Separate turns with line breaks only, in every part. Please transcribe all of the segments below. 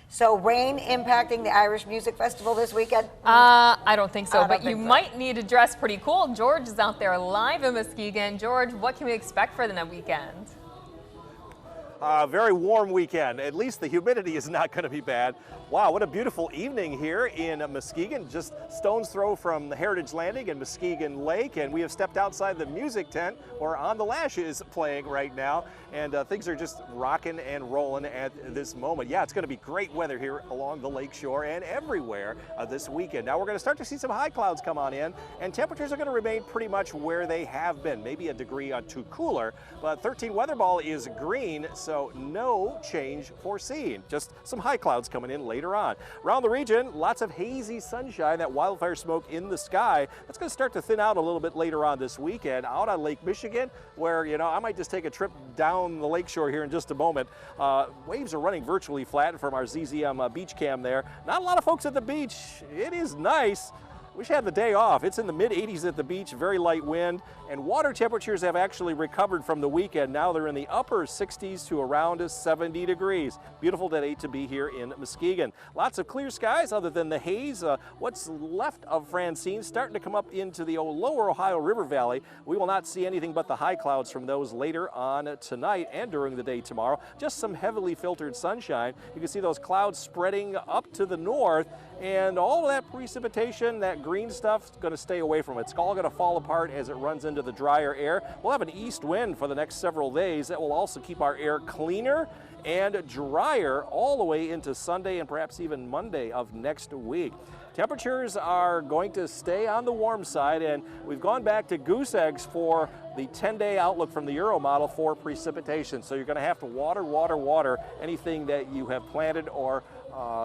So rain impacting the Irish Music Festival this weekend?
I don't think so, but you
think so.
might need to dress pretty cool. George is out there live in Muskegon. George, what can we expect for the weekend?
Very warm weekend. At least the humidity is not going to be bad. Wow, what a beautiful evening here in Muskegon. Just stone's throw from the Heritage Landing and Muskegon Lake, and we have stepped outside the music tent where On the Lash is playing right now, and things are just rocking and rolling at this moment. Yeah, it's going to be great weather here along the lake shore and everywhere this weekend. Now we're going to start to see some high clouds come on in, and temperatures are going to remain pretty much where they have been, maybe a degree or two cooler, but 13 weather ball is green, so no change foreseen. Just some high clouds coming in later on. Around the region, lots of hazy sunshine, that wildfire smoke in the sky. That's going to start to thin out a little bit later on this weekend. Out on Lake Michigan, where, you know, I might just take a trip down the lakeshore here in just a moment. Waves are running virtually flat from our ZZM beach cam there. Not a lot of folks at the beach. It is nice. Wish I had the day off. It's in the mid-80s at the beach, very light wind, and water temperatures have actually recovered from the weekend. Now they're in the upper 60s to around 70 degrees. Beautiful day to be here in Muskegon. Lots of clear skies other than the haze. What's left of Francine starting to come up into the lower Ohio River Valley. We will not see anything but the high clouds from those later on tonight and during the day tomorrow. Just some heavily filtered sunshine. You can see those clouds spreading up to the north, and all of that precipitation, that green stuff, is going to stay away from it. It's all going to fall apart as it runs into the drier air. We'll have an east wind for the next several days that will also keep our air cleaner and drier all the way into Sunday and perhaps even Monday of next week. Temperatures are going to stay on the warm side, and we've gone back to goose eggs for the 10-day outlook from the Euro model for precipitation. So you're going to have to water anything that you have planted, or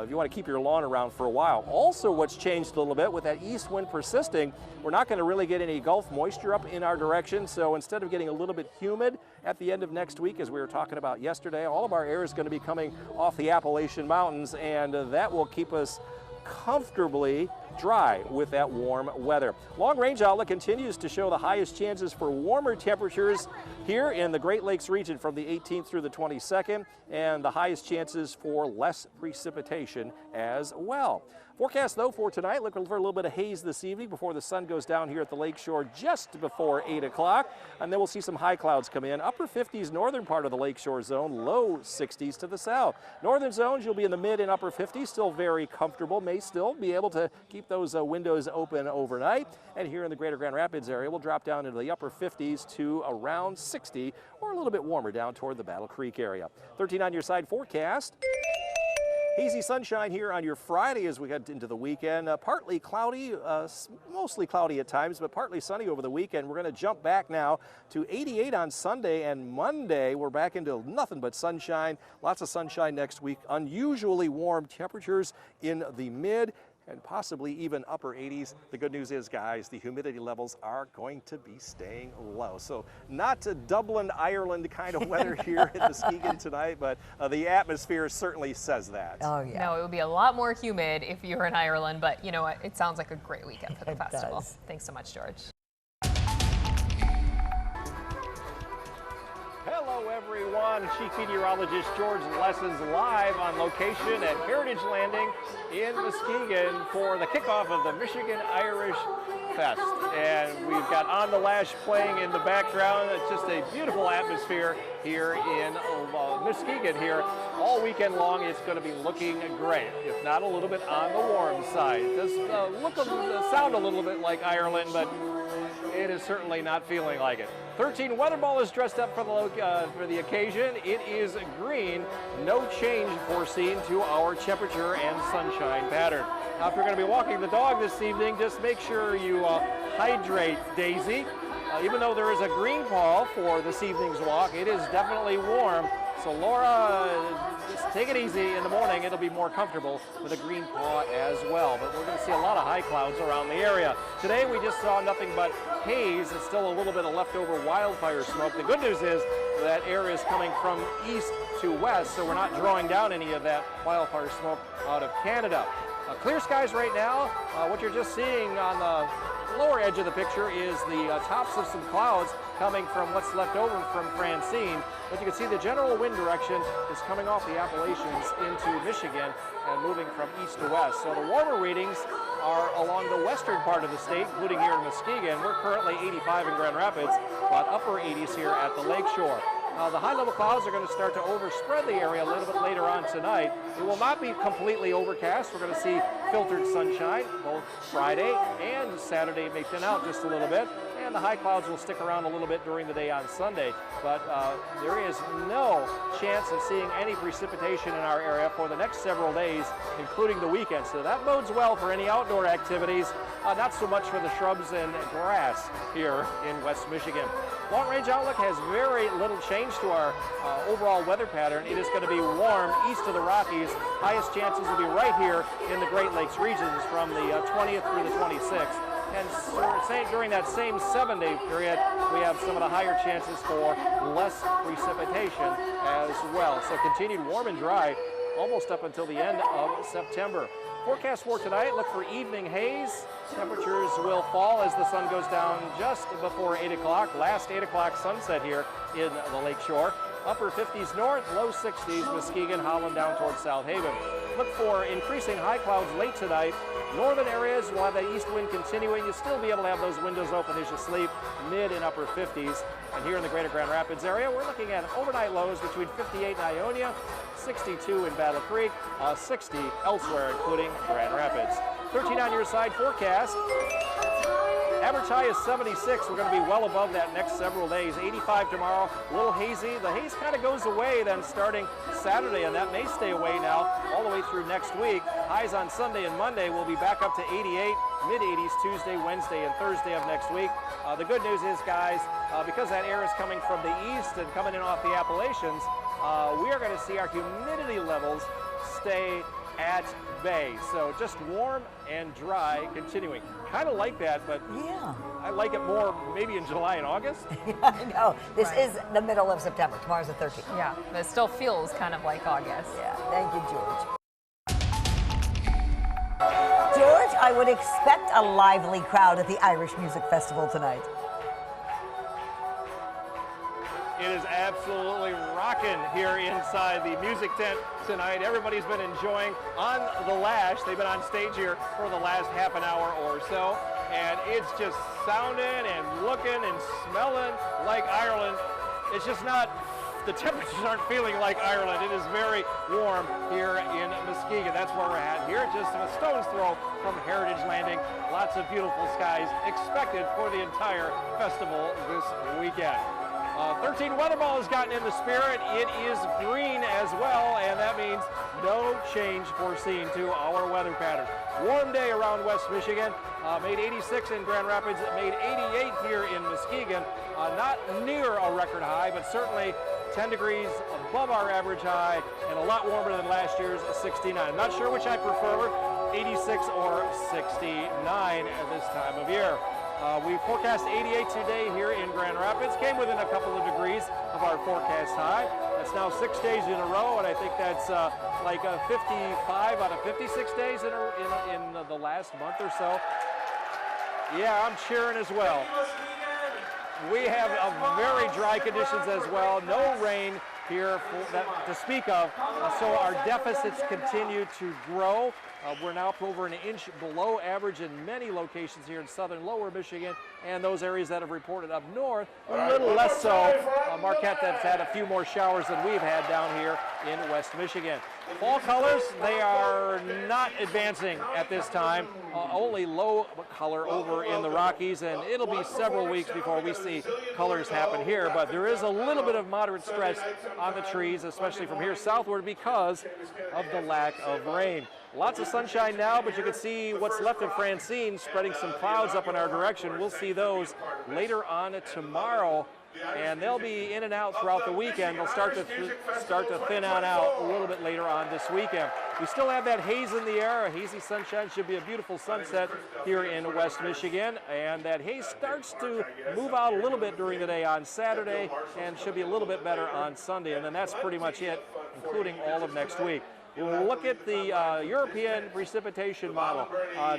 if you want to keep your lawn around for a while. Also, what's changed a little bit with that east wind persisting, we're not going to really get any Gulf moisture up in our direction. So instead of getting a little bit humid at the end of next week, as we were talking about yesterday, all of our air is going to be coming off the Appalachian Mountains, and that will keep us comfortably dry with that warm weather. Long range outlook continues to show the highest chances for warmer temperatures here in the Great Lakes region from the 18th through the 22nd, and the highest chances for less precipitation as well. Forecast though for tonight, looking for a little bit of haze this evening before the sun goes down here at the lakeshore just before 8 o'clock. And then we'll see some high clouds come in. Upper 50s northern part of the lakeshore zone, low 60s to the south. Northern zones, you'll be in the mid and upper 50s, still very comfortable. May still be able to keep those windows open overnight. And here in the greater Grand Rapids area, we'll drop down into the upper 50s to around 60, or a little bit warmer down toward the Battle Creek area. 13 on your side forecast. Hazy sunshine here on your Friday as we head into the weekend. Partly cloudy, mostly cloudy at times, but partly sunny over the weekend. We're going to jump back now to 88 on Sunday, and Monday we're back into nothing but sunshine. Lots of sunshine next week. Unusually warm temperatures in the mid and possibly even upper 80s. The good news is, guys, the humidity levels are going to be staying low. So not a Dublin, Ireland kind of weather here in Muskegon tonight, but the atmosphere certainly says that.
Oh, yeah.
No, it would be a lot more humid if you were in Ireland, but you know what? It sounds like a great weekend for the festival.
Does.
Thanks so much, George.
Hello everyone, Chief Meteorologist George Lessons live on location at Heritage Landing in Muskegon for the kickoff of the Michigan Irish Fest. And we've got On the Lash playing in the background. It's just a beautiful atmosphere here in Muskegon here. All weekend long, it's going to be looking great, if not a little bit on the warm side. It does sound a little bit like Ireland, but it is certainly not feeling like it. 13 weather ball is dressed up for the occasion. It is green. No change foreseen to our temperature and sunshine pattern. Now, if you're going to be walking the dog this evening, just make sure you hydrate Daisy. Even though there is a green paw for this evening's walk, it is definitely warm. So Laura, just take it easy in the morning. It'll be more comfortable with a green paw as well. But we're going to see a lot of high clouds around the area. Today we just saw nothing but haze. It's still a little bit of leftover wildfire smoke. The good news is that air is coming from east to west, so we're not drawing down any of that wildfire smoke out of Canada. Clear skies right now. What you're just seeing on the lower edge of the picture is the tops of some clouds coming from what's left over from Francine. But you can see the general wind direction is coming off the Appalachians into Michigan and moving from east to west. So the warmer readings are along the western part of the state, including here in Muskegon. We're currently 85 in Grand Rapids, but upper 80s here at the lakeshore. The high-level clouds are going to start to overspread the area a little bit later on tonight. It will not be completely overcast. We're going to see filtered sunshine both Friday and Saturday. May thin out just a little bit, and the high clouds will stick around a little bit during the day on Sunday. But there is no chance of seeing any precipitation in our area for the next several days, including the weekend. So that bodes well for any outdoor activities, not so much for the shrubs and grass here in West Michigan. Long-range outlook has very little change to our overall weather pattern. It is going to be warm east of the Rockies. Highest chances will be right here in the Great Lakes regions from the 20th through the 26th. And during that same 7-day period, we have some of the higher chances for less precipitation as well. So continued warm and dry almost up until the end of September. Forecast for tonight, look for evening haze. Temperatures will fall as the sun goes down just before 8 o'clock. Last 8 o'clock sunset here in the lakeshore. Upper 50s north, low 60s, Muskegon, Holland down towards South Haven. Look for increasing high clouds late tonight. Northern areas will have that east wind continuing. You'll still be able to have those windows open as you sleep, mid and upper 50s. And here in the greater Grand Rapids area, we're looking at overnight lows between 58 in Ionia, 62 in Battle Creek, 60 elsewhere, including Grand Rapids. 13 on your side forecast. Average high is 76. We're going to be well above that next several days. 85 tomorrow, a little hazy. The haze kind of goes away then starting Saturday, and that may stay away now all the way through next week. Highs on Sunday and Monday will be back up to 88, mid-80s Tuesday, Wednesday, and Thursday of next week. The good news is, guys, because that air is coming from the east and coming in off the Appalachians, we are going to see our humidity levels stay at bay. So just warm and dry continuing. Kind of like that, but
Yeah.
I like it more maybe in July and August.
I know. This
Right.
is the middle of September. Tomorrow's the 13th.
Yeah, but it still feels kind of like August.
Yeah. Thank you, George. George, I would expect a lively crowd at the Irish Music Festival tonight.
It is absolutely rocking here inside the music tent tonight. Everybody's been enjoying on the lash. They've been on stage here for the last half an hour or so, and it's just sounding and looking and smelling like Ireland. It's just not, the temperatures aren't feeling like Ireland. It is very warm here in Muskegon. That's where we're at here, just a stone's throw from Heritage Landing. Lots of beautiful skies expected for the entire festival this weekend. 13 weather ball has gotten in the spirit. It is green as well, and that means no change foreseen to our weather pattern. Warm day around West Michigan. Made 86 in Grand Rapids, made 88 here in Muskegon. Not near a record high, but certainly 10 degrees above our average high and a lot warmer than last year's 69. I'm not sure which I prefer, 86 or 69 at this time of year. We forecast 88 today here in Grand Rapids. Came within a couple of degrees of our forecast high. That's now 6 days in a row, and I think that's like 55 out of 56 days in the last month or so. Yeah, I'm cheering as well. We have very dry conditions as well. No rain here to speak of, so our deficits continue to grow. We're now up over an inch below average in many locations here in southern lower Michigan, and those areas that have reported up north, a little less so. Marquette that's had a few more showers than we've had down here in West Michigan. Fall colors, they are not advancing at this time. Only low color over in the Rockies, and it'll be several weeks before we see colors happen here, but there is a little bit of moderate stress on the trees, especially from here southward because of the lack of rain. Lots of sunshine now, but you can see what's left of Francine spreading some clouds up in our direction. We'll see those later on tomorrow, and they'll be in and out throughout the weekend. They'll start to thin on out a little bit later on this weekend. We still have that haze in the air. A hazy sunshine, should be a beautiful sunset here in West Michigan, and that haze starts to move out a little bit during the day on Saturday and should be a little bit better on Sunday, and then that's pretty much it, including all of next week. We'll look at the European precipitation model.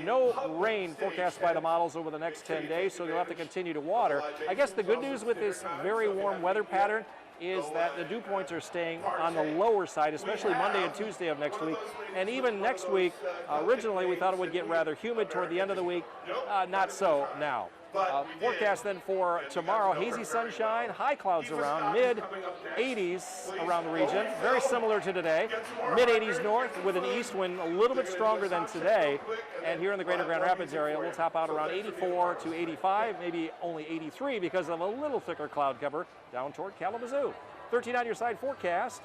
No rain forecast by the models over the next 10 days, so you'll have to continue to water. I guess the good news with this very warm weather pattern is that the dew points are staying on the lower side, especially Monday and Tuesday of next week. And even next week, originally we thought it would get rather humid toward the end of the week. Not so now. Forecast then for tomorrow, hazy sunshine, high clouds around, mid-80s around the region, very similar to today. Mid-80s north with an east wind a little bit stronger than today. And here in the greater Grand Rapids area, we'll top out around 84 to 85, maybe only 83 because of a little thicker cloud cover down toward Kalamazoo. 13 on your side forecast.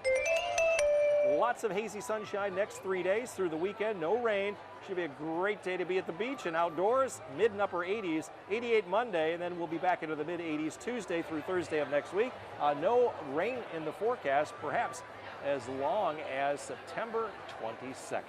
Lots of hazy sunshine next 3 days through the weekend, no rain. Should be a great day to be at the beach and outdoors, mid and upper 80s, 88 Monday, and then we'll be back into the mid 80s Tuesday through Thursday of next week. No rain in the forecast, perhaps as long as September 22nd.